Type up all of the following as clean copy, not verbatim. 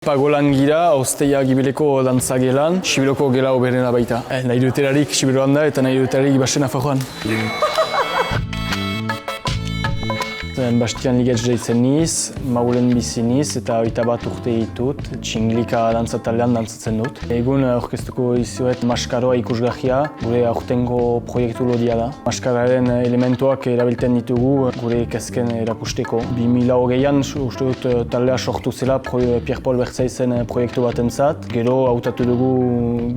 Pagolan gira, Auzteia gibeleko dantza gelan, Sibiroko gela oberena baita. Nahi duterarik Sibiroan da eta nahi duterarik Basten Nafarroan. Bastian Ligetz deitzen niz, Maulen bizi niz eta 21 urte ditut, Txinglika dantza taldean dantzatzen dut. Egun aurkeztuko dizuet Maskaroa ikusgarria, gure aurtengo proiektu lodia da. Maskararen elementuak erabiltzen ditugu gure kezken erakusteko. 2020an uste dut taldea sortu zela Pierre Paul Bertzaizen proiektu batentzat. Gero hautatu dugu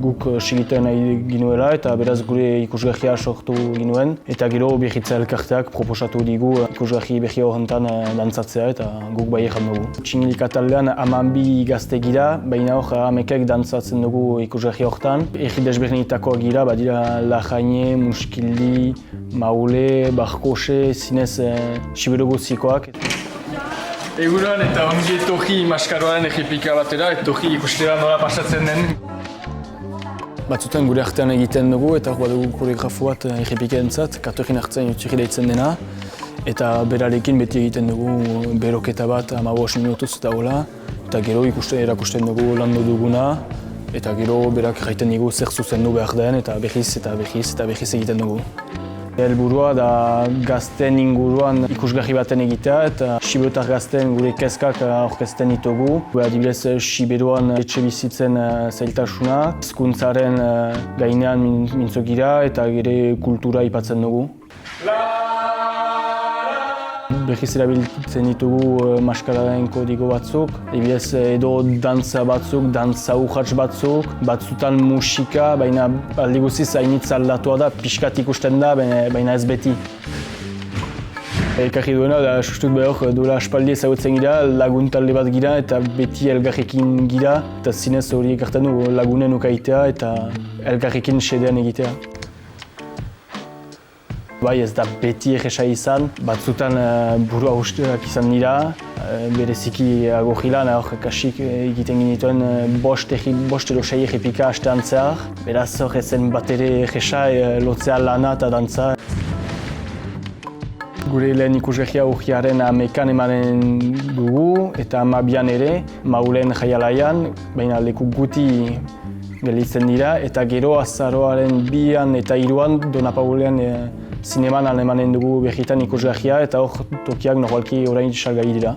guk segiten nahi ginuela eta beraz gure ikusgarria sortu ginuen. Eta gero Birritza elkarteak proposatu digu ikusgarri berri horretan dantzatzea eta guk bai egin dugu. Txinglika taldean 12 gazte gira, baina hor amekek dantzatzen dugu ikusgarri horretan. Egi desberdinetakoak gira, badira Lajaine, Muskildi, Maule, Barkose, zinez Sibero guztikoak. Egunon eta ongi etorri Maskaroaren errepika batera, etorri ikustera nola pasatzen den. Batzutan gure artean egiten dugu eta hor badugu koreografo bat errepikeentzat, Katerin Artzain Utzuri deitzen dena. Eta berarekin beti egiten dugu beroketa bat 15 minutuz eta hola. Eta gero erakusten dugu landu duguna. Eta gero berak jaiten dugu zer zuzendu behar den eta behiz egiten dugu. Helburua da gazten inguruan ikusgarri baten egitea eta Siberotar gazten gure kezkak aurkezten ditugu. Adibidez Siberoan etxe bizitzen zailtasuna, hezkuntzaren gainean mintzo gira eta gure kultura aipatzen dugu. Berriz erabiltzen ditugu maskararen kodigo batzuk, adibidez edo dantza batzuk, dantza urrats batzuk, batzutan musika, baina aldi guztiz hainitz aldatua da, pixkat ikusten da, baina ez beti. Elkarri duena da sustut behar duela aspaldi ezagutzen gira, lagun talde bat gira eta beti elgarrekin gira, eta zinez hori ekartzen du lagunen ukaitea eta elgarrekin sedean egitea. Bai, ez da beti egesa izan, batzutan burua usteak izan dira, bereziki agogilan, kasik egiten ginituen bost edo 6 errepika astean zehar. Beraz hor ezen bat ere egesa lotzea lana eta dantza. Gure lehen ikusgarria urriaren 11an emanen dugu eta 12an ere, Maulen jaialaian, baina leku guti gelditzen dira eta gero azaroaren 2an eta 3an Dona Paulean zineman emanen dugu berritan ikusgarria eta hor tokiak normalki orain salgai dira.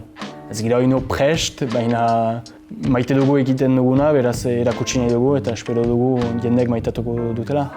Ez gira oino prest, baina maite dugu egiten duguna, beraz erakutsi nahi dugu eta espero dugu jendeek maitatuko dutela.